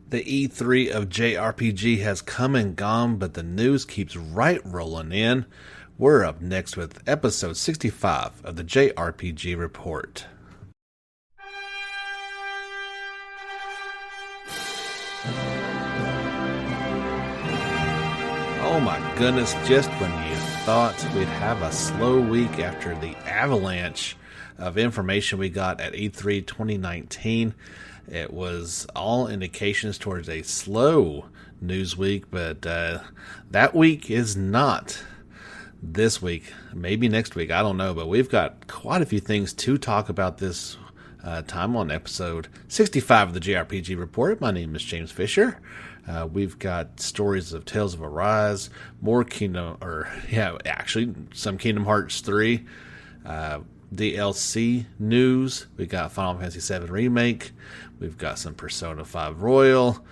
The E3 of JRPG has come and gone, but the news keeps right rolling in. We're up next with episode 65 of the JRPG Report. Oh my goodness, just when you thought we'd have a slow week after the avalanche of information we got at E3 2019, it was all indications towards a slow news week, but that week is not this week. Maybe next week, I don't know, but we've got quite a few things to talk about this time on episode 65 of the JRPG Report. My name is James Fisher. We've got stories of Tales of Arise, some Kingdom Hearts 3, DLC news. We got Final Fantasy VII Remake. We've got some Persona 5 Royal.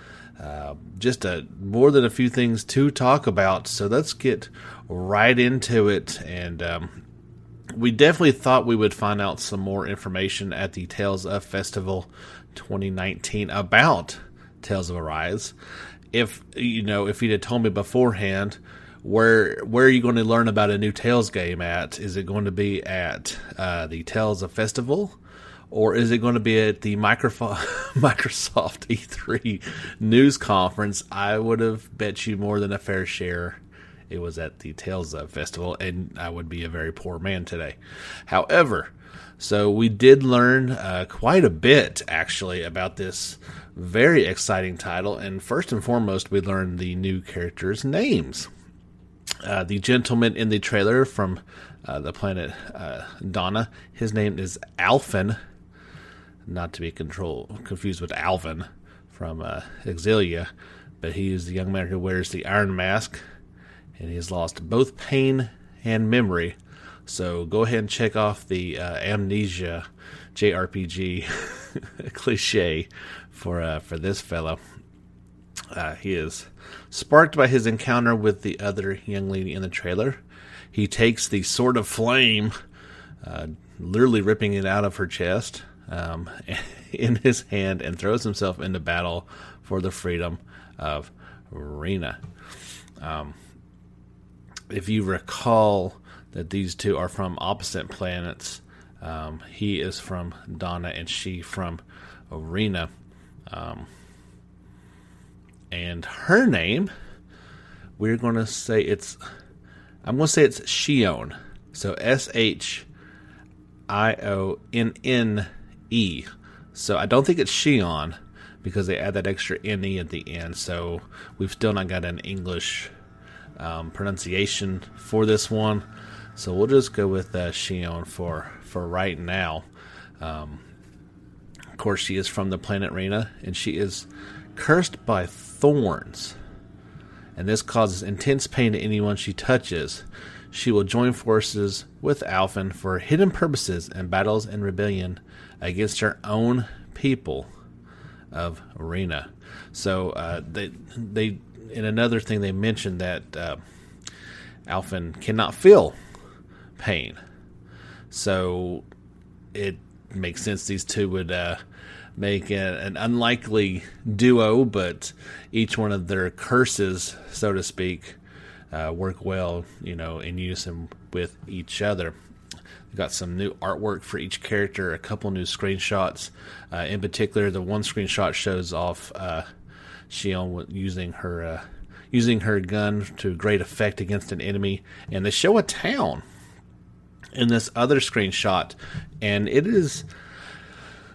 Just more than a few things to talk about. So let's get right into it. And we definitely thought we would find out some more information at the Tales of Festival 2019 about Tales of Arise. If you'd have told me beforehand, where are you going to learn about a new Tales game at? Is it going to be at the Tales of Festival? Or is it going to be at the Microsoft E3 news conference? I would have bet you more than a fair share it was at the Tales of Festival, and I would be a very poor man today. However, so we did learn quite a bit, actually, about this very exciting title. And first and foremost, we learned the new characters' names. The gentleman in the trailer from the planet Donna, his name is Alphen, not to be confused with Alvin from Exilia, but he is the young man who wears the Iron Mask, and he has lost both pain and memory. So go ahead and check off the amnesia JRPG cliche for this fellow. He is sparked by his encounter with the other young lady in the trailer. He takes the Sword of Flame, literally ripping it out of her chest, in his hand, and throws himself into battle for the freedom of Rena. If you recall that these two are from opposite planets, he is from Donna and she from Rena. And her name, I'm going to say it's Shion. So Shionne. So I don't think it's Shion, because they add that extra NE at the end. So we've still not got an English pronunciation for this one. So we'll just go with Shion for right now. Of course, she is from the planet Rena, and she is cursed by thorns, and this causes intense pain to anyone she touches. She will join forces with Alphen for hidden purposes and battles in rebellion against her own people of Rena. So they in another thing they mentioned that Alphen cannot feel pain, so it makes sense these two would make an unlikely duo, but each one of their curses, so to speak, work well, in unison with each other. We've got some new artwork for each character, a couple new screenshots. In particular, the one screenshot shows off Shion using her gun to great effect against an enemy, and they show a town in this other screenshot, and it is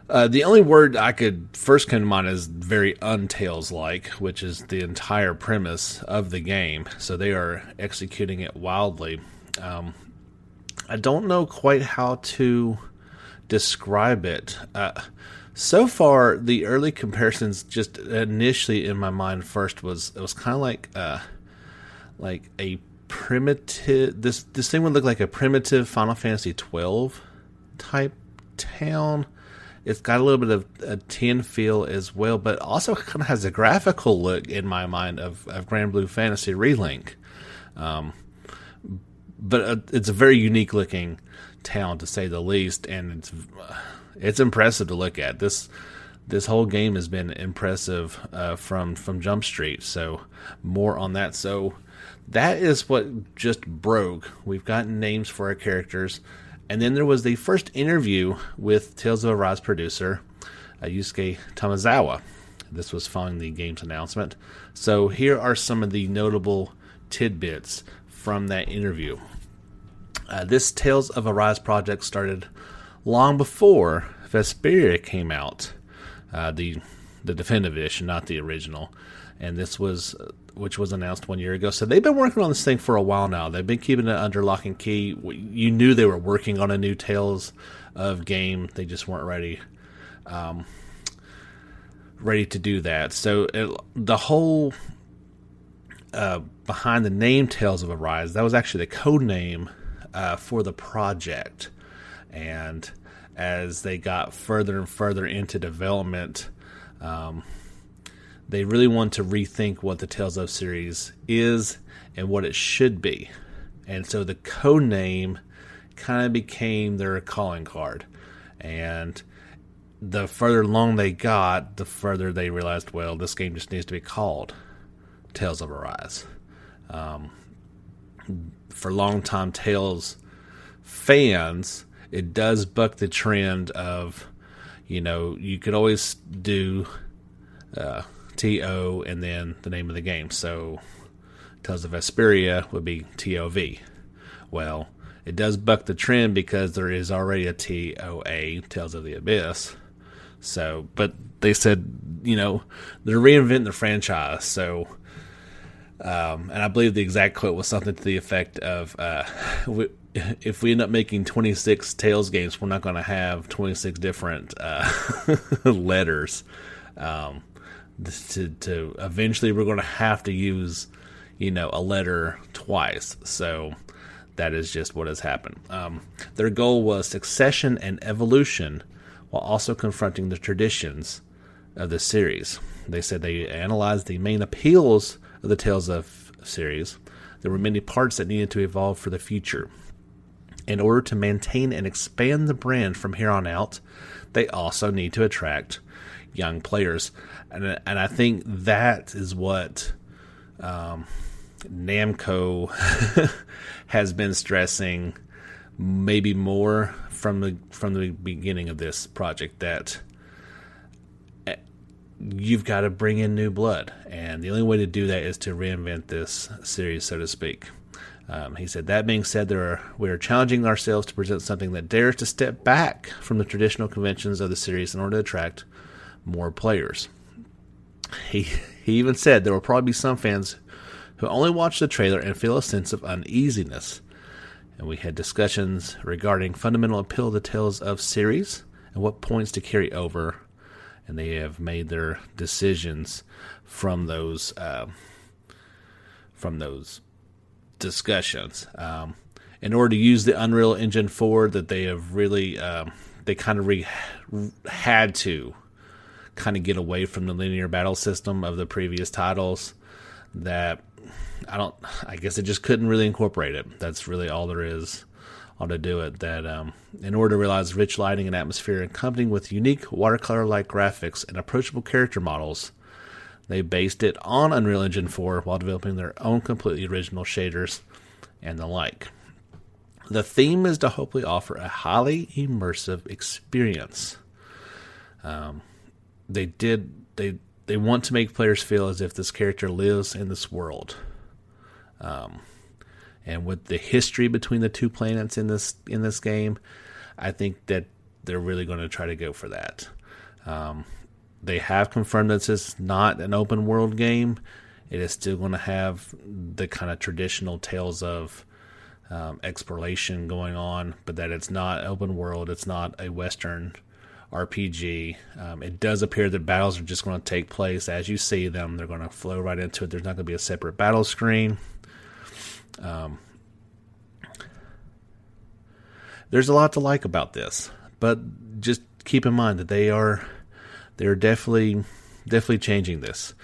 the only word I could first come to mind is very Untales-like, which is the entire premise of the game. So they are executing it wildly. I don't know quite how to describe it. So far, the early comparisons, just initially in my mind first, it was kind of like a primitive. This thing would look like a primitive Final Fantasy 12 type town. It's got a little bit of a tin feel as well, but also kind of has a graphical look in my mind of Grand Blue Fantasy Relink. But it's a very unique looking town, to say the least, and it's impressive to look at. This this whole game has been impressive from Jump Street. So more on that. So that is what just broke. We've gotten names for our characters. And then there was the first interview with Tales of Arise producer, Yusuke Tamazawa. This was following the game's announcement. So here are some of the notable tidbits from that interview. This Tales of Arise project started long before Vesperia came out, the definitive edition, not the original. And this was, which was announced 1 year ago. So they've been working on this thing for a while now. They've been keeping it under lock and key. You knew they were working on a new Tales of game. They just weren't ready to do that. So the whole behind the name Tales of Arise, that was actually the code name for the project. And as they got further and further into development, they really want to rethink what the Tales of series is and what it should be. And so the code name kind of became their calling card. And the further along they got, the further they realized, well, this game just needs to be called Tales of Arise. For longtime Tales fans, it does buck the trend of, you could always do TO and then the name of the game. So Tales of Vesperia would be TOV. Well, it does buck the trend because there is already a TOA, Tales of the Abyss. So, but they said, they're reinventing the franchise. So, and I believe the exact quote was something to the effect of, if we end up making 26 Tales games, we're not going to have 26 different letters. To eventually we're going to have to use, a letter twice. So that is just what has happened. Their goal was succession and evolution while also confronting the traditions of the series. They said they analyzed the main appeals of the Tales of series. There were many parts that needed to evolve for the future. In order to maintain and expand the brand from here on out, they also need to attract young players. And I think that is what Namco has been stressing maybe more from the beginning of this project, that you've got to bring in new blood. And the only way to do that is to reinvent this series, so to speak. He said, that being said, we are challenging ourselves to present something that dares to step back from the traditional conventions of the series in order to attract more players. He even said there will probably be some fans who only watch the trailer and feel a sense of uneasiness. And we had discussions regarding fundamental appeal of the Tales of series and what points to carry over. And they have made their decisions from those discussions. In order to use the Unreal Engine 4, that they have really had to kind of get away from the linear battle system of the previous titles. That I guess it just couldn't really incorporate it. That's really all there is to do it. That in order to realize rich lighting and atmosphere accompanied with unique watercolor-like graphics and approachable character models, they based it on Unreal Engine 4 while developing their own completely original shaders and the like. The theme is to hopefully offer a highly immersive experience. They want to make players feel as if this character lives in this world. And with the history between the two planets in this game, I think that they're really going to try to go for that. They have confirmed that this is not an open world game. It is still going to have the kind of traditional Tales of exploration going on, but that it's not open world. It's not a Western RPG. It does appear that battles are just going to take place as you see them. They're going to flow right into it. There's not going to be a separate battle screen. There's a lot to like about this, but just keep in mind that they're definitely changing this.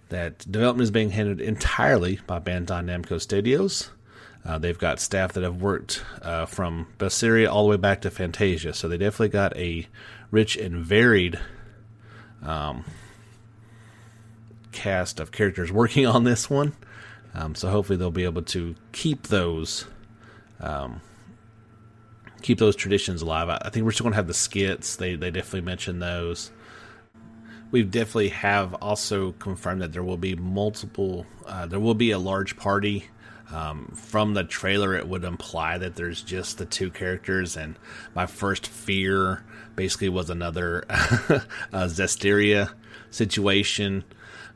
That development is being handled entirely by Bandai Namco Studios. They've got staff that have worked from Berseria all the way back to Fantasia, so they definitely got a rich and varied cast of characters working on this one. So hopefully they'll be able to keep those traditions alive. I think we're still going to have the skits. They definitely mentioned those. We definitely have also confirmed that there will be there will be a large party. From the trailer, it would imply that there's just the two characters, and my first fear basically was another Zestiria situation,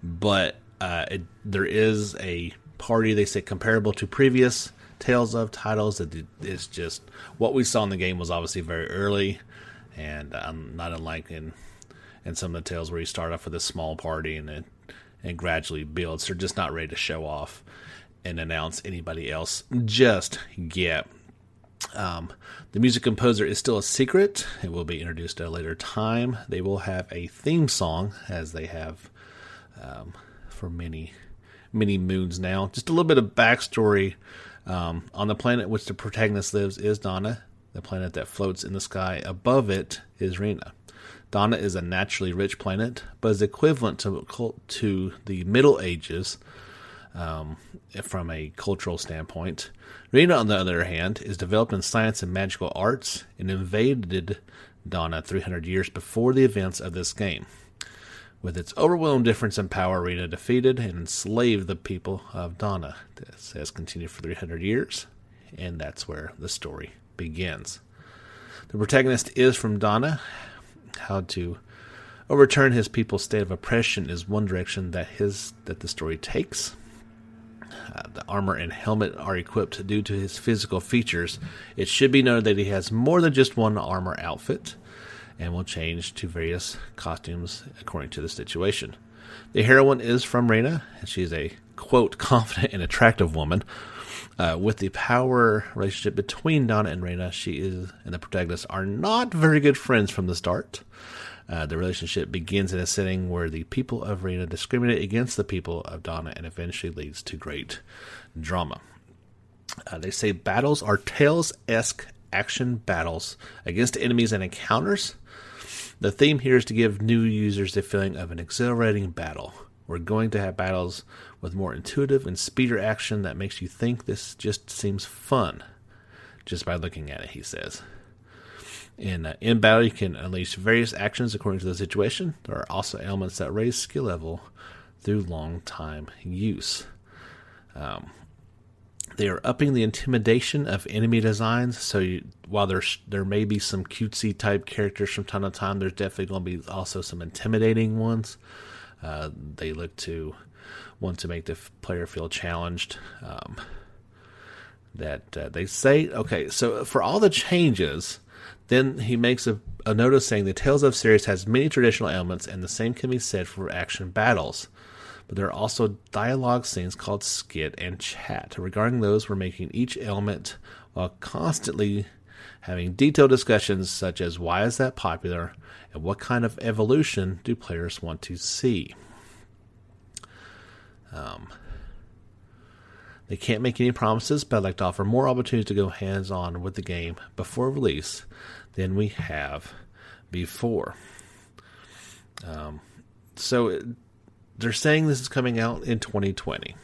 but there is a party, they say, comparable to previous Tales of titles. It's just what we saw in the game was obviously very early, and not unlike in some of the Tales where you start off with a small party and gradually builds. They're just not ready to show off and announce anybody else just yet. The music composer is still a secret. It will be introduced at a later time. They will have a theme song, as they have for many moons now. Just a little bit of backstory. On the planet which the protagonist lives is Donna. The planet that floats in the sky above it is Rena. Donna is a naturally rich planet, but is equivalent to the Middle Ages from a cultural standpoint. Rena, on the other hand, is developed in science and magical arts and invaded Donna 300 years before the events of this game. With its overwhelming difference in power, Rena defeated and enslaved the people of Donna. This has continued for 300 years, and that's where the story begins. The protagonist is from Donna. How to overturn his people's state of oppression is one direction that the story takes. The armor and helmet are equipped due to his physical features. It should be noted that he has more than just one armor outfit, and will change to various costumes according to the situation. The heroine is from Rena, and she's a, quote, confident and attractive woman. With the power relationship between Donna and Rena, she and the protagonist are not very good friends from the start. The relationship begins in a setting where the people of Rena discriminate against the people of Donna, and eventually leads to great drama. They say battles are Tales-esque action battles against enemies and encounters. The theme here is to give new users the feeling of an exhilarating battle. We're going to have battles with more intuitive and speedier action that makes you think this just seems fun just by looking at it, he says. In battle, you can unleash various actions according to the situation. There are also elements that raise skill level through long time use. They are upping the intimidation of enemy designs, so while there may be some cutesy type characters from time to time, there's definitely going to be also some intimidating ones. They look to want to make the player feel challenged. They say, okay, so for all the changes, then he makes a note saying the Tales of series has many traditional elements, and the same can be said for action battles. But there are also dialogue scenes called skit and chat. Regarding those, we're making each element while constantly having detailed discussions such as why is that popular and what kind of evolution do players want to see. They can't make any promises, but I'd like to offer more opportunities to go hands-on with the game before release than we have before. So they're saying this is coming out in 2020.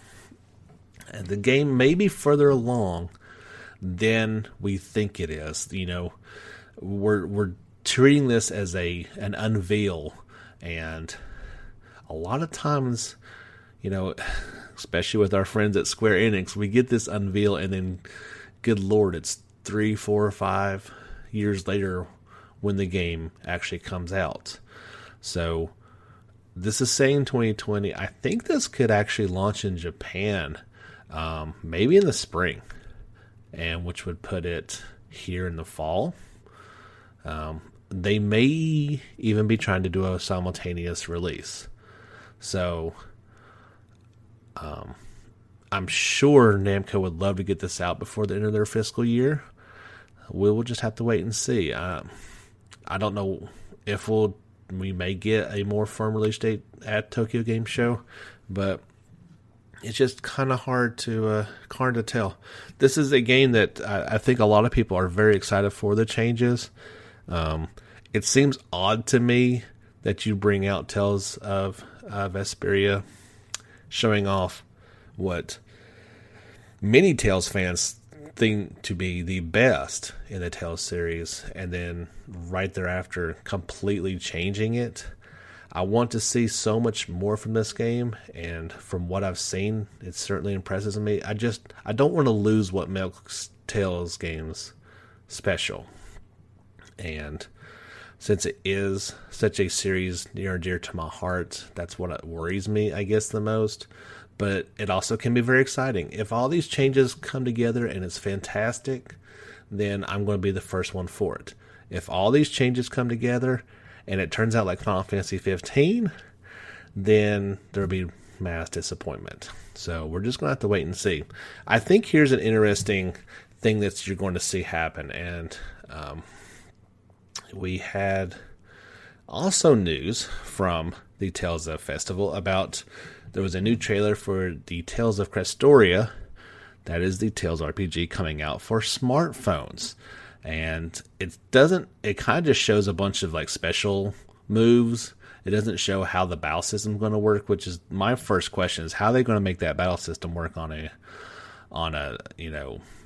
And the game may be further along than we think it is. You know, we're treating this as an unveil, and a lot of times, you know, especially with our friends at Square Enix, we get this unveil, and then, good Lord, it's 3, 4, or 5 years later when the game actually comes out. So this is saying 2020. I think this could actually launch in Japan, maybe in the spring, and which would put it here in the fall. They may even be trying to do a simultaneous release. So I'm sure Namco would love to get this out before the end of their fiscal year. We will just have to wait and see. I don't know if we may get a more firm release date at Tokyo Game Show, but it's just kind of hard to tell. This is a game that I think a lot of people are very excited for the changes. It seems odd to me that you bring out Tales of Vesperia, showing off what many Tales fans think to be the best in the Tales series, and then right thereafter completely changing it. I want to see so much more from this game, and from what I've seen, it certainly impresses me. I don't want to lose what makes Tales games special. And since it is such a series near and dear to my heart, that's what worries me, I guess, the most. But it also can be very exciting. If all these changes come together and it's fantastic, then I'm going to be the first one for it. If all these changes come together and it turns out like Final Fantasy 15, then there'll be mass disappointment. So we're just going to have to wait and see. I think here's an interesting thing that you're going to see happen. And we had also news from the Tales of Festival about there was a new trailer for the Tales of Crestoria. That is the Tales RPG coming out for smartphones. And it kind of just shows a bunch of like special moves. It doesn't show how the battle system is going to work, which is my first question: is how are they going to make that battle system work on a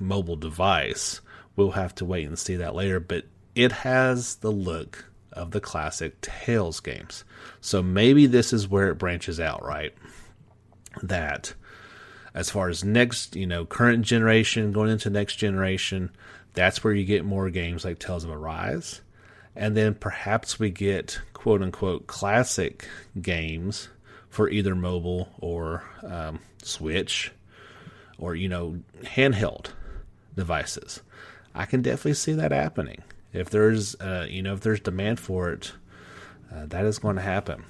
mobile device? We'll have to wait and see that later, but it has the look of the classic Tales games. So maybe this is where it branches out, right? That as far as next, current generation going into next generation, that's where you get more games like Tales of Arise. And then perhaps we get quote-unquote classic games for either mobile or Switch or, handheld devices. I can definitely see that happening. If there's, if there's demand for it, that is going to happen.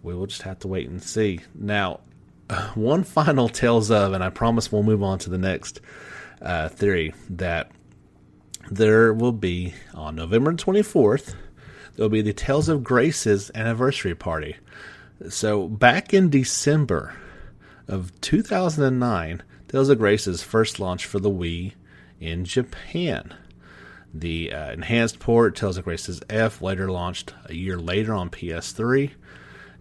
We will just have to wait and see. Now, one final Tales of, and I promise we'll move on to the next theory, that there will be, on November 24th, there will be the Tales of Grace's anniversary party. So, back in December of 2009, Tales of Grace's first launch for the Wii in Japan. The enhanced port, Tales of Grace's F, later launched a year later on PS3.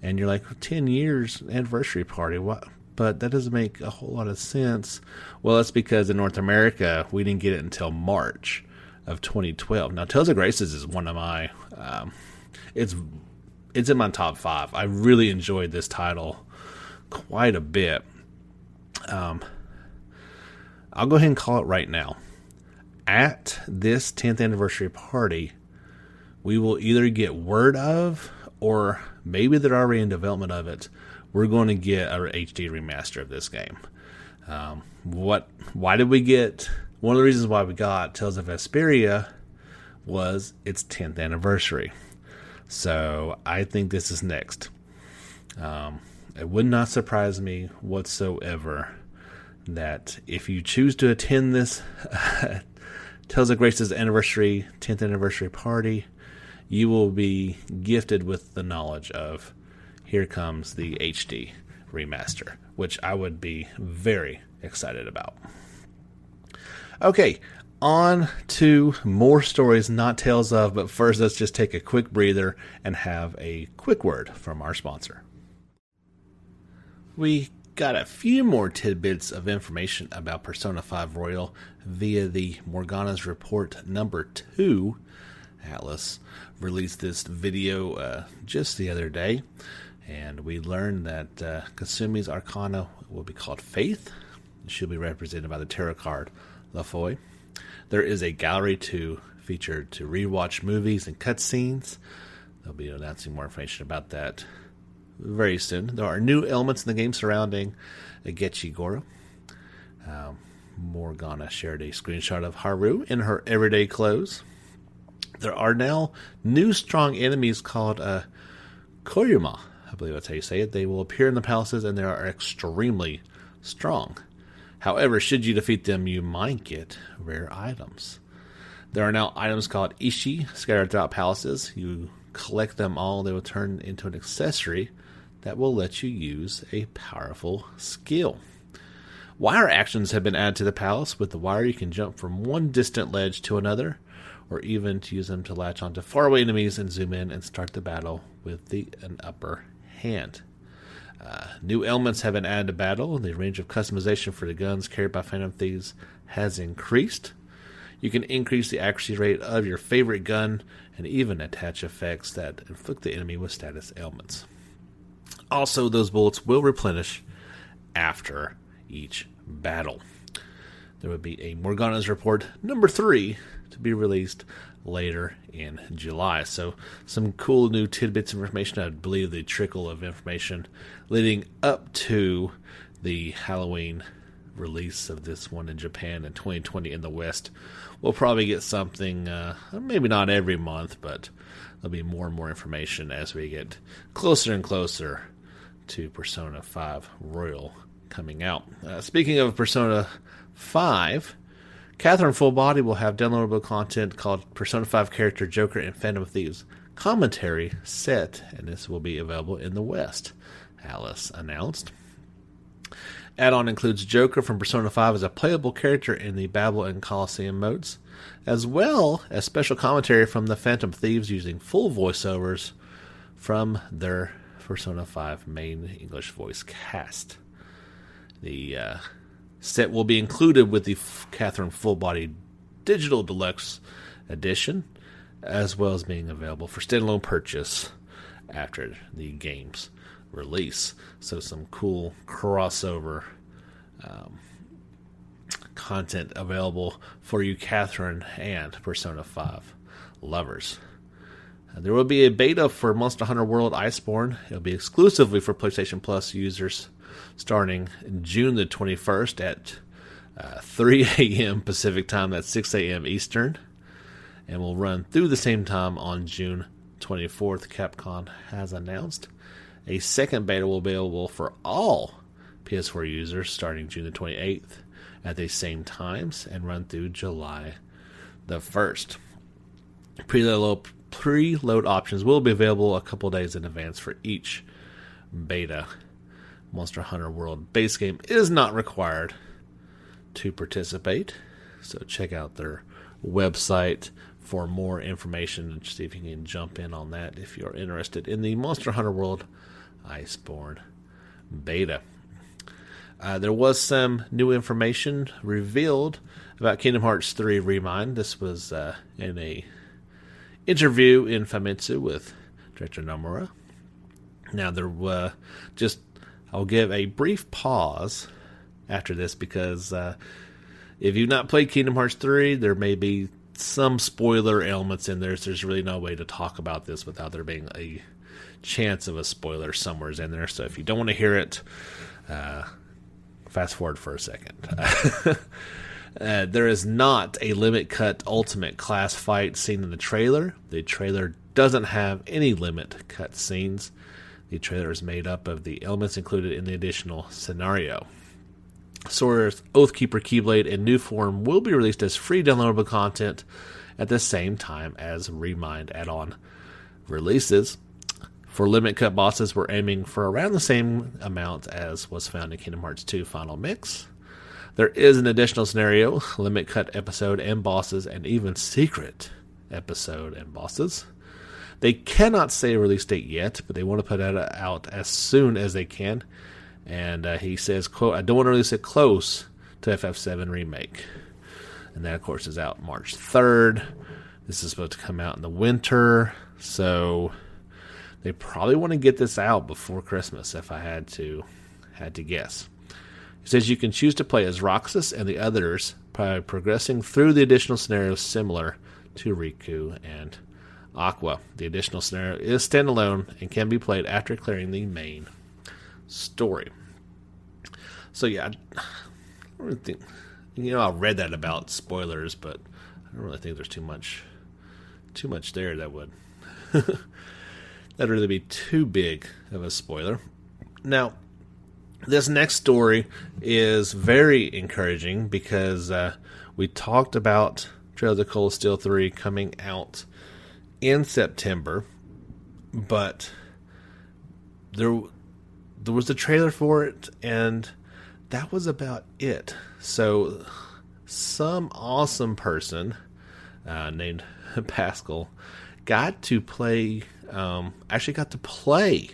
And you're like, 10 years anniversary party, what? But that doesn't make a whole lot of sense. Well, that's because in North America, we didn't get it until March of 2012. Now, Tales of Graces is one of my, it's in my top 5. I really enjoyed this title quite a bit. I'll go ahead and call it right now. At this 10th anniversary party, we will either get word of, or maybe they're already in development of it, we're going to get our HD remaster of this game. Why did we get... One of the reasons why we got Tales of Vesperia was its 10th anniversary. So I think this is next. It would not surprise me whatsoever that if you choose to attend this Tales of Grace's 10th anniversary party, you will be gifted with the knowledge of here comes the HD remaster, which I would be very excited about. Okay, on to more stories, not Tales of, but first let's just take a quick breather and have a quick word from our sponsor. We got a few more tidbits of information about Persona 5 Royal via the Morgana's Report number 2. Atlas released this video just the other day, and we learned that Kasumi's Arcana will be called Faith. She'll be represented by the tarot card La Foy. There is a gallery to feature to rewatch movies and cutscenes. They'll be announcing more information about that very soon. There are new elements in the game surrounding Agechi Goro. Morgana shared a screenshot of Haru in her everyday clothes. There are now new strong enemies called Koyuma. I believe that's how you say it. They will appear in the palaces, and they are extremely strong. However, should you defeat them, you might get rare items. There are now items called Ishi scattered throughout palaces. You collect them all, they will turn into an accessory that will let you use a powerful skill. Wire actions have been added to the palace. With the wire, you can jump from one distant ledge to another, or even to use them to latch onto faraway enemies and zoom in and start the battle with an upper hand. New elements have been added to battle. The range of customization for the guns carried by Phantom Thieves has increased. You can increase the accuracy rate of your favorite gun and even attach effects that inflict the enemy with status ailments. Also, those bullets will replenish after each battle. There will be a Morgana's Report number 3 to be released later in July. So some cool new tidbits of information. I believe the trickle of information leading up to the Halloween release of this one in Japan in 2020 in the West. We'll probably get something, maybe not every month, but there'll be more and more information as we get closer and closer to Persona 5 Royal coming out. Speaking of Persona 5, Catherine Full Body will have downloadable content called Persona 5 Character Joker and Phantom Thieves Commentary set, and this will be available in the West, Alice announced. Add-on includes Joker from Persona 5 as a playable character in the Babel and Colosseum modes, as well as special commentary from the Phantom Thieves using full voiceovers from their Persona 5 main English voice cast. The set will be included with the Catherine Full Body Digital Deluxe Edition, as well as being available for standalone purchase after the game's release. So some cool crossover content available for you Catherine and Persona 5 lovers. There will be a beta for Monster Hunter World Iceborne. It'll be exclusively for PlayStation Plus users starting June the 21st at 3 a.m. Pacific time. That's 6 a.m. Eastern. And will run through the same time on June 24th, Capcom has announced. A second beta will be available for all PS4 users starting June the 28th at the same times and run through July the 1st. Preload options will be available a couple days in advance for each beta. Monster Hunter World base game is not required to participate, so check out their website for more information and see if you can jump in on that if you're interested in the Monster Hunter World Iceborne beta. There was some new information revealed about Kingdom Hearts 3 Remind. This was in a interview in Famitsu with Director Nomura. Now, I'll give a brief pause after this because if you've not played Kingdom Hearts 3, there may be some spoiler elements in there. So there's really no way to talk about this without there being a chance of a spoiler somewhere in there. So if you don't want to hear it, fast forward for a second. There is not a limit cut ultimate class fight seen in the trailer. The trailer doesn't have any limit cut scenes. The trailer is made up of the elements included in the additional scenario. Sora's Oathkeeper Keyblade in new form will be released as free downloadable content at the same time as Remind add-on releases. For limit cut bosses, we're aiming for around the same amount as was found in Kingdom Hearts 2 Final Mix. There is an additional scenario, limit cut episode and bosses, and even secret episode and bosses. They cannot say a release date yet, but they want to put that out as soon as they can. And he says, quote, "I don't want to release it close to FF7 Remake." And that, of course, is out March 3rd. This is supposed to come out in the winter, so they probably want to get this out before Christmas, if I had to guess. He says you can choose to play as Roxas and the others by progressing through the additional scenarios similar to Riku and Aqua. The additional scenario is standalone and can be played after clearing the main story. So yeah, I don't really think, I read that about spoilers, but I don't really think there's too much there that would that'd really be too big of a spoiler. Now, this next story is very encouraging because we talked about Trails of Cold Steel 3 coming out in September, but there was a trailer for it, and that was about it. So some awesome person named Pascal actually got to play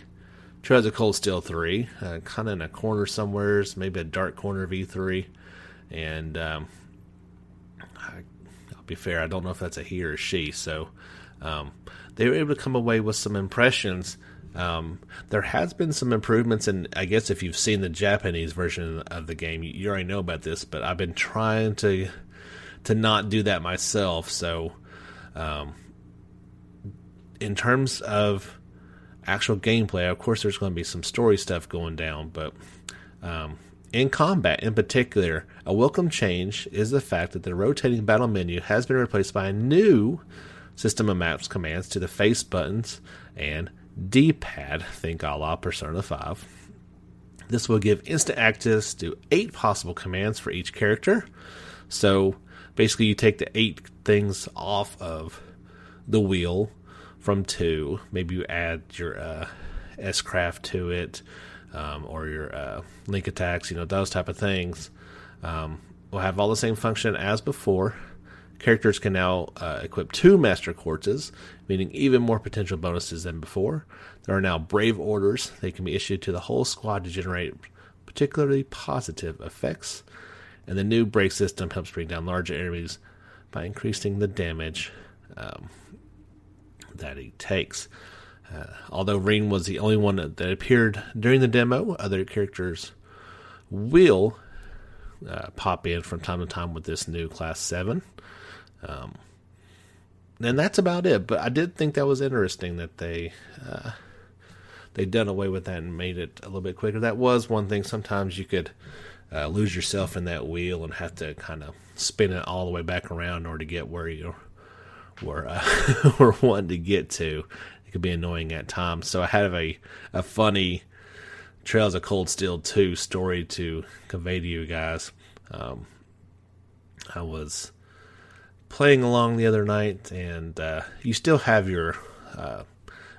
Trails of Cold Steel 3, kind of in a corner somewheres, maybe a dark corner of E3. And I'll be fair, I don't know if that's a he or a she. So they were able to come away with some impressions. There has been some improvements, and I guess if you've seen the Japanese version of the game, you already know about this, but I've been trying to not do that myself. So in terms of actual gameplay, of course there's going to be some story stuff going down, but in combat in particular, a welcome change is the fact that the rotating battle menu has been replaced by a new system of maps commands to the face buttons and D-pad, think a la Persona 5. This will give instant access to 8 possible commands for each character. So basically you take the 8 things off of the wheel from 2. Maybe you add your S-Craft to it, or your link attacks, those type of things. Will have all the same function as before. Characters can now equip 2 Master Quartzes, meaning even more potential bonuses than before. There are now Brave Orders. They can be issued to the whole squad to generate particularly positive effects. And the new break system helps bring down larger enemies by increasing the damage that he takes. Although Reen was the only one that appeared during the demo, other characters will pop in from time to time with this new Class 7. And that's about it. But I did think that was interesting that they done away with that and made it a little bit quicker. That was one thing. Sometimes you could lose yourself in that wheel and have to kind of spin it all the way back around in order to get where you were wanting to get to. It could be annoying at times. So I had a funny Trails of Cold Steel 2 story to convey to you guys. I was playing along the other night, and you still have your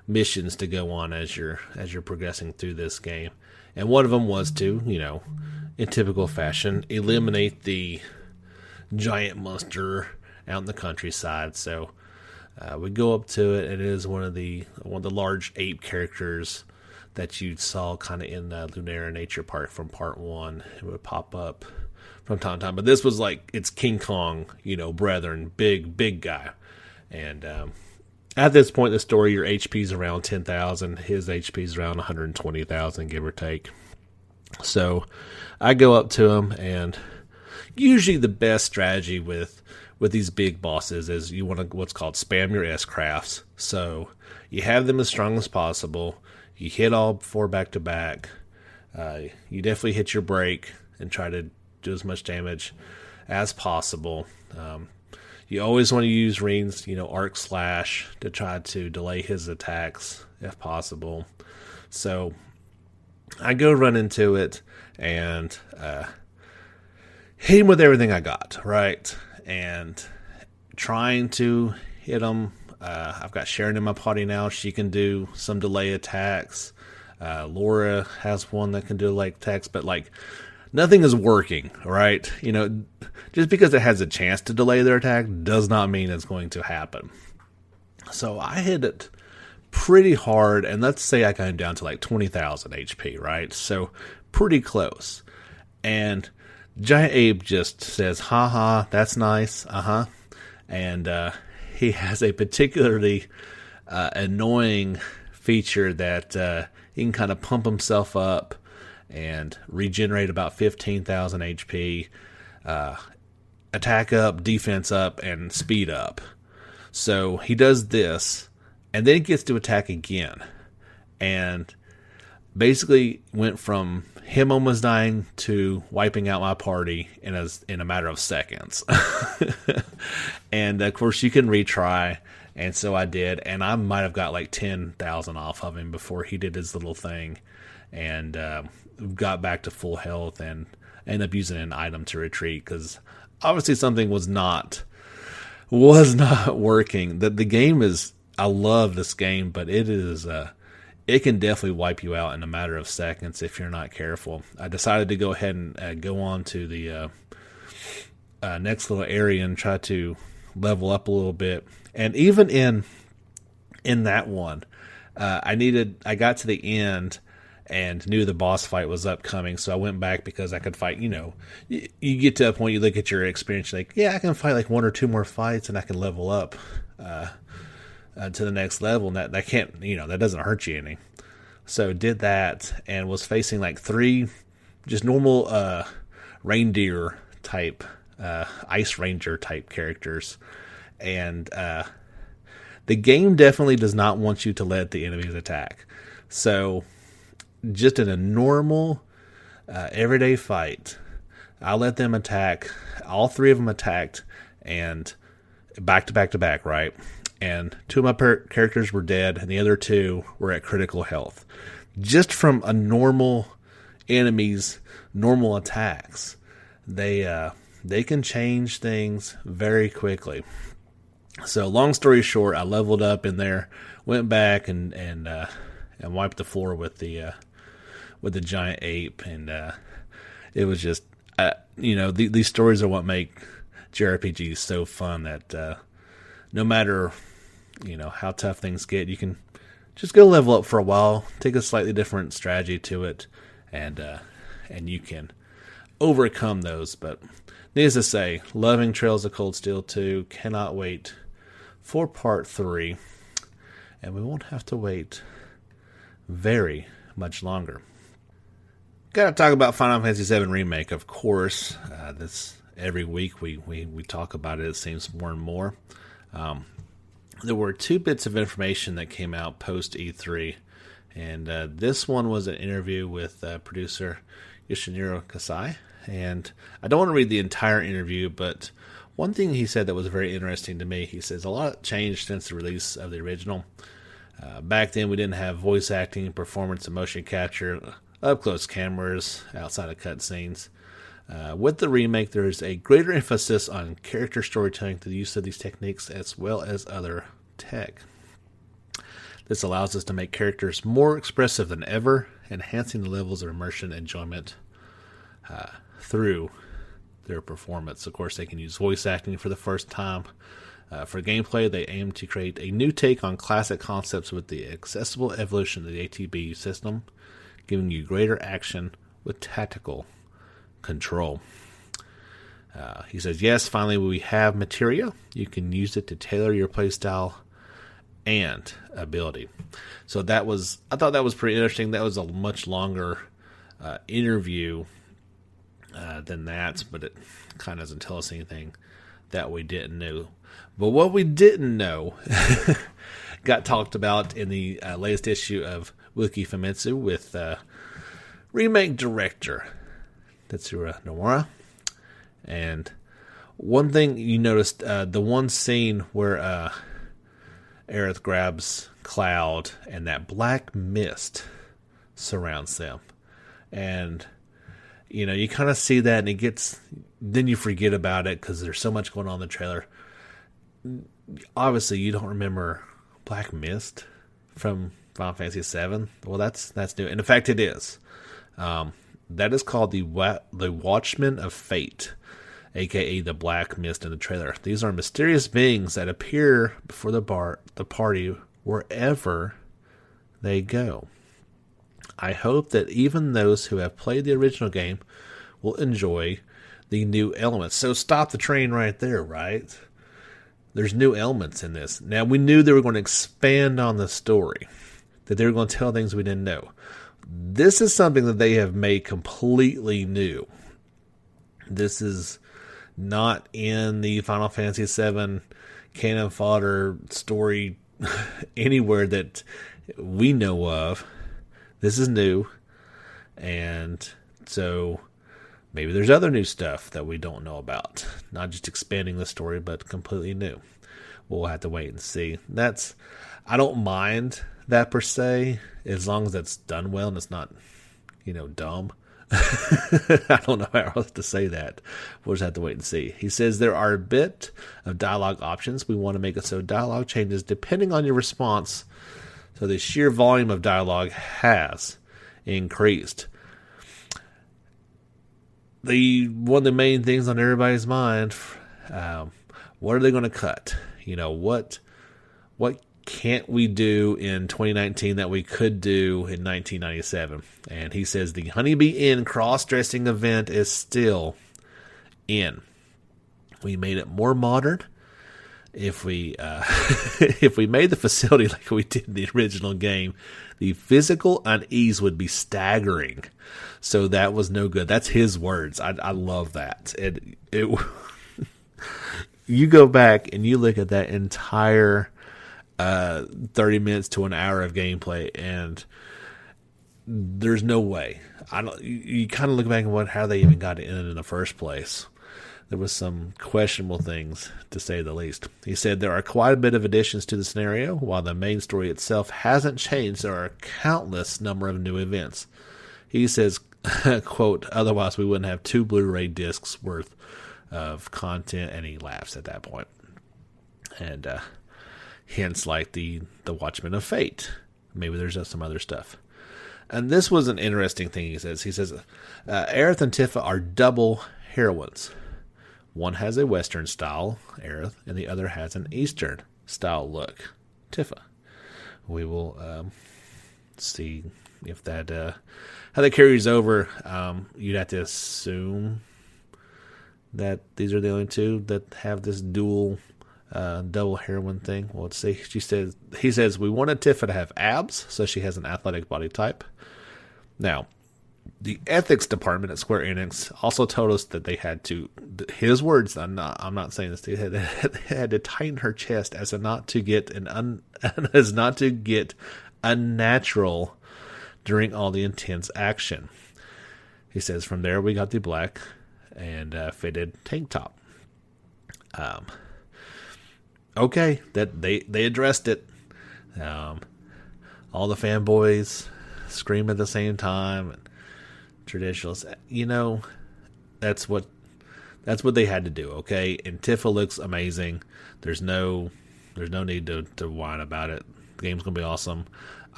missions to go on as you're progressing through this game. And one of them was to, in typical fashion, eliminate the giant monster out in the countryside. So we go up to it. It is one of the large ape characters that you saw kind of in Lunera Nature Park from Part 1. It would pop up from time to time. But this was like, it's King Kong, brethren, big guy. And at this point in the story, your HP's around 10,000. His HP's around 120,000, give or take. So I go up to him, and usually the best strategy with these big bosses is you want to what's called spam your S-crafts. So you have them as strong as possible. You hit all 4 back to back. You definitely hit your break and try to do as much damage as possible. You always want to use Reen's, arc slash to try to delay his attacks if possible. So I go run into it and hit him with everything I got, right? And trying to hit him. I've got Sharon in my party now. She can do some delay attacks. Laura has one that can do delay attacks, but nothing is working, right? Just because it has a chance to delay their attack does not mean it's going to happen. So I hit it pretty hard, and let's say I got him down to 20,000 HP, right? So pretty close. And Giant Abe just says, haha, that's nice, and he has a particularly annoying feature that he can kind of pump himself up and regenerate about 15,000 HP, attack up, defense up, and speed up. So he does this, and then gets to attack again. And basically went from him almost dying to wiping out my party in a matter of seconds. And of course you can retry, and so I did, and I might have got 10,000 off of him before he did his little thing, and got back to full health and ended up using an item to retreat because obviously something was not working. The game is, I love this game, but it is it can definitely wipe you out in a matter of seconds if you're not careful. I decided to go ahead and go on to the next little area and try to level up a little bit. And even in that one, I got to the end and knew the boss fight was upcoming, so I went back because I could fight, you get to a point, you look at your experience, you're like, yeah, I can fight like 1 or 2 more fights and I can level up to the next level, and that can't, that doesn't hurt you any. So did that and was facing like 3 just normal reindeer type, ice ranger type characters, and the game definitely does not want you to let the enemies attack. So just in a normal, everyday fight, I let them attack. All 3 of them attacked, and back to back to back, right? And 2 of my characters were dead, and the other 2 were at critical health. Just from a normal enemy's normal attacks, they can change things very quickly. So long story short, I leveled up in there, went back and wiped the floor with the giant ape, and it was just these stories are what make JRPGs so fun. That no matter how tough things get, you can just go level up for a while, take a slightly different strategy to it, and you can overcome those. But needless to say, loving Trails of Cold Steel 2. Cannot wait for part 3, and we won't have to wait very much longer. Gotta talk about Final Fantasy VII Remake, of course. This every week we talk about it seems more and more. There were 2 bits of information that came out post E3, and this one was an interview with producer Yoshiniro Kasai, and I don't want to read the entire interview, but one thing he said that was very interesting to me, he says a lot changed since the release of the original. Back then we didn't have voice acting, performance, and motion capture, up-close cameras outside of cutscenes. With the remake, there is a greater emphasis on character storytelling through the use of these techniques as well as other tech. This allows us to make characters more expressive than ever, enhancing the levels of immersion and enjoyment through their performance. Of course, they can use voice acting for the first time. For gameplay, they aim to create a new take on classic concepts with the accessible evolution of the ATB system, giving you greater action with tactical control. He says, yes, finally we have materia. You can use it to tailor your playstyle and ability. So I thought that was pretty interesting. That was a much longer interview than that, but it kind of doesn't tell us anything that we didn't know. But what we didn't know got talked about in the latest issue of Wiki Famitsu with remake director Tetsuro Nomura. And one thing you noticed, the one scene where Aerith grabs Cloud and that black mist surrounds them. And you kind of see that, and then you forget about it because there's so much going on in the trailer. Obviously, you don't remember Black Mist from Final Fantasy VII. Well, that's new, and in fact, it is. That is called the Watchmen of Fate, aka the Black Mist in the trailer. These are mysterious beings that appear before the party wherever they go. I hope that even those who have played the original game will enjoy the new elements. So stop the train right there, right? There's new elements in this. Now, we knew they were going to expand on the story, that they were going to tell things we didn't know. This is something that they have made completely new. This is not in the Final Fantasy VII canon fodder story anywhere that we know of. This is new, and so maybe there's other new stuff that we don't know about. Not just expanding the story, but completely new. We'll have to wait and see. I don't mind that per se, as long as it's done well and it's not, dumb. I don't know how else to say that. We'll just have to wait and see. He says there are a bit of dialogue options. We want to make it so dialogue changes depending on your response So the sheer volume of dialogue has increased. One of the main things on everybody's mind, what are they going to cut? What can't we do in 2019 that we could do in 1997? And he says the Honeybee Inn cross-dressing event is still in. We made it more modern. If we if we made the facility like we did in the original game, the physical unease would be staggering. So that was no good. That's his words. I love that. You go back and you look at that entire 30 minutes to an hour of gameplay, and there's no way. You kind of look back and how they even got it in the first place. There was some questionable things, to say the least. He said there are quite a bit of additions to the scenario. While the main story itself hasn't changed, there are a countless number of new events. He says, quote, otherwise we wouldn't have 2 Blu-ray discs worth of content, and he laughs at that point. And hence, like the Watchmen of Fate. Maybe there's some other stuff. And this was an interesting thing he says. He says, Aerith and Tifa are double heroines. One has a Western style, Aerith, and the other has an Eastern style look, Tifa. We will see if that how that carries over. You'd have to assume that these are the only two that have this dual double heroine thing. Well, let's see. He says we wanted Tifa to have abs, so she has an athletic body type. Now, the ethics department at Square Enix also told us that they had to, his words, I'm not saying this, they had to tighten her chest as not to get unnatural during all the intense action. He says from there we got the black and fitted tank top. Okay, that they addressed it. All the fanboys scream at the same time. And traditionalists, that's what they had to do. Okay, and Tifa looks amazing. There's no need to whine about it. The game's gonna be awesome.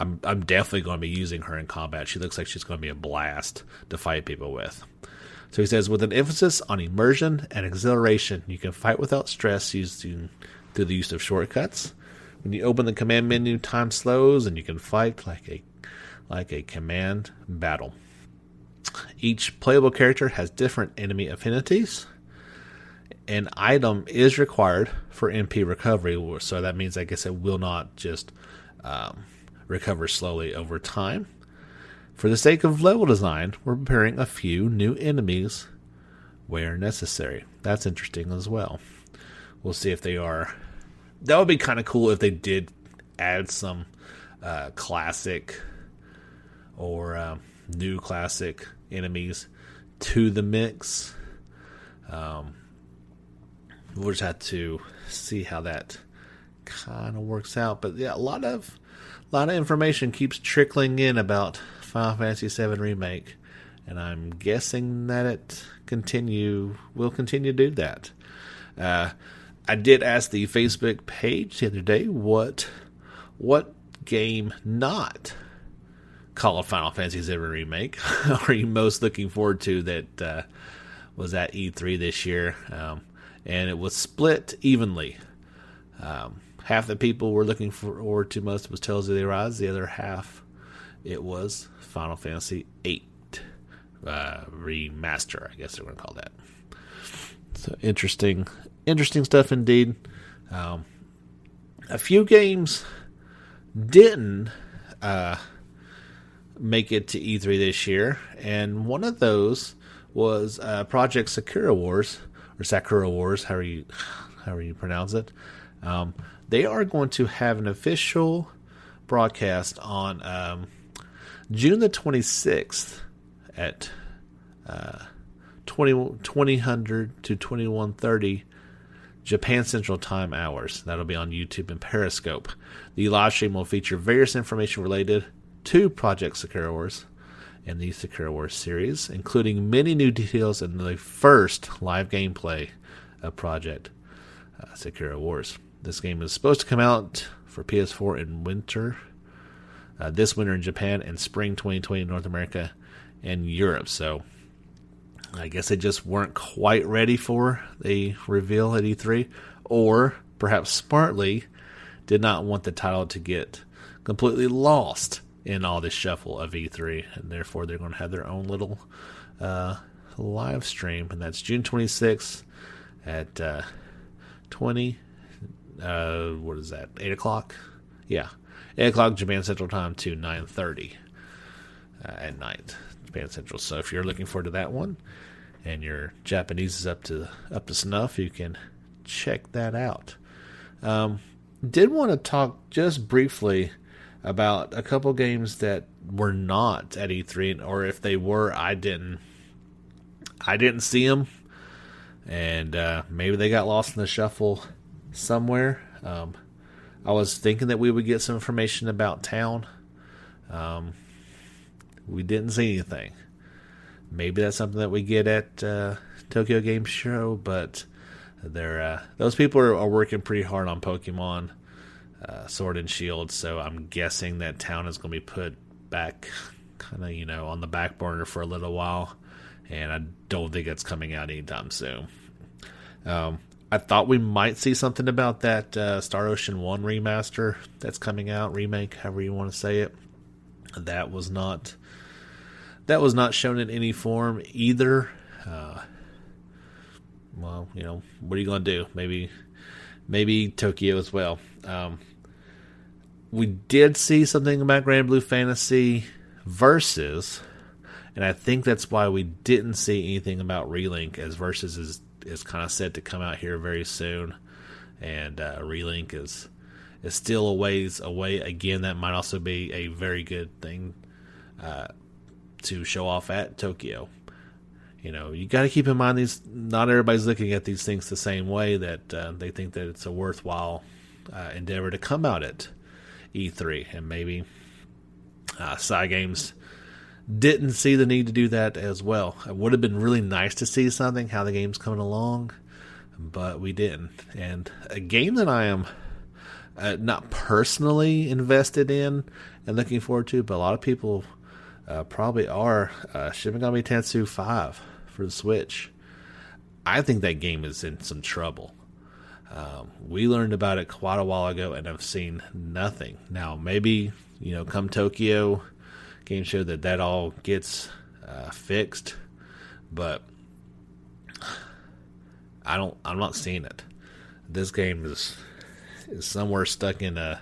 I'm definitely going to be using her in combat. She looks like she's going to be a blast to fight people with. So he says, with an emphasis on immersion and exhilaration, you can fight without stress through the use of shortcuts. When you open the command menu, time slows, and you can fight like a command battle. Each playable character has different enemy affinities. An item is required for MP recovery, so that means, I guess, it will not just recover slowly over time. For the sake of level design, we're preparing a few new enemies where necessary. That's interesting as well. We'll see if they are. That would be kind of cool if they did add some classic or new classic enemies to the mix. We'll just have to see how that kind of works out. But yeah, a lot of information keeps trickling in about Final Fantasy VII Remake, and I'm guessing that it will continue to do that. I did ask the Facebook page the other day what game not called Final Fantasy VII Remake are you most looking forward to that was at E3 this year, and it was split evenly. Half the people were looking forward to most was Tales of the Arise. The other half, it was Final Fantasy VIII Remaster, I guess they're going to call that. So interesting stuff indeed. A few games didn't make it to E3 this year, and one of those was Project Sakura Wars, or Sakura Wars, however you pronounce it. They are going to have an official broadcast on June the 26th at 2000 to 2130 Japan Central Time hours. That'll be on YouTube and Periscope. The live stream will feature various information related to Project Sakura Wars and the Sakura Wars series, including many new details in the first live gameplay of Project Sakura Wars. This game is supposed to come out for PS4 in winter this winter in Japan and spring 2020 in North America and Europe. So I guess they just weren't quite ready for a reveal at E3, or perhaps smartly did not want the title to get completely lost in all this shuffle of E3, and therefore they're going to have their own little live stream, and that's June 26th at 8 o'clock? Yeah, 8 o'clock Japan Central Time to 9:30 at night, Japan Central. So if you're looking forward to that one, and your Japanese is up to snuff, you can check that out. Did want to talk just briefly about a couple games that were not at E3, or if they were, I didn't see them, and maybe they got lost in the shuffle somewhere. I was thinking that we would get some information about Town. We didn't see anything. Maybe that's something that we get at Tokyo Game Show, but those people are working pretty hard on Pokemon Sword and Shield, so I'm guessing that Town is going to be put back kind of, on the back burner for a little while, and I don't think it's coming out anytime soon. I thought we might see something about that Star Ocean 1 remaster that's coming out, remake, however you want to say it. That was not shown in any form either. Well, what are you going to do? Maybe Tokyo as well. We did see something about Grand Blue Fantasy Versus, and I think that's why we didn't see anything about Relink, as Versus is kind of set to come out here very soon, and Relink is still a ways away. Again, that might also be a very good thing to show off at Tokyo. You got to keep in mind not everybody's looking at these things the same way, that they think that it's a worthwhile endeavor to come out at E3, and maybe Cygames didn't see the need to do that as well. It would have been really nice to see something, how the game's coming along, but we didn't. And a game that I am not personally invested in and looking forward to, but a lot of people probably are, Shin Megami Tensei 5 for the Switch. I think that game is in some trouble. We learned about it quite a while ago, and I've seen nothing. Now, maybe, come Tokyo Game Show that all gets fixed, but I'm not seeing it. This game is somewhere stuck in a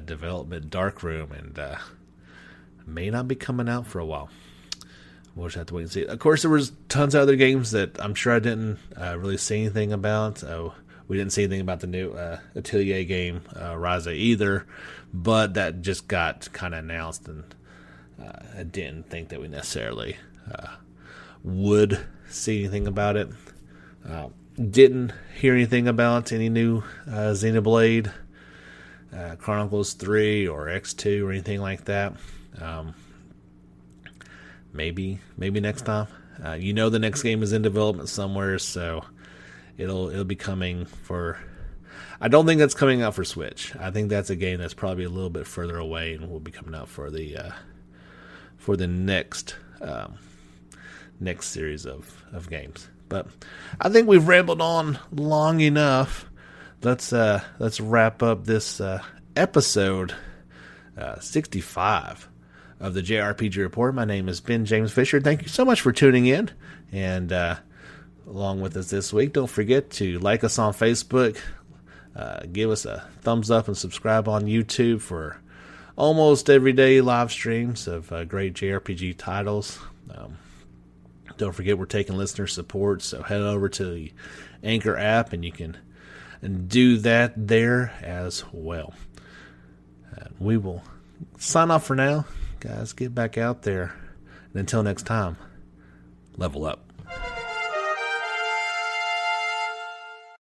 development dark room, and may not be coming out for a while. We'll just have to wait and see. Of course, there was tons of other games that I'm sure I didn't really see anything about. We didn't see anything about the new Atelier game, Ryza, either, but that just got kind of announced, and I didn't think that we necessarily would see anything about it. Didn't hear anything about any new Xenoblade Chronicles 3 or X2 or anything like that. Maybe next time. The next game is in development somewhere, so it'll be coming for. I don't think that's coming out for Switch. I think that's a game that's probably a little bit further away, and will be coming out for the next series of games. But I think we've rambled on long enough. Let's wrap up this episode 65 of the JRPG Report. My name is Ben James Fisher. Thank you so much for tuning in and along with us this week. Don't forget to like us on Facebook, give us a thumbs up, and subscribe on YouTube for almost everyday live streams of great JRPG titles. Don't forget we're taking listener support, so head over to the Anchor app and you can do that there as well. We will sign off for now. Guys, get back out there. And until next time, level up.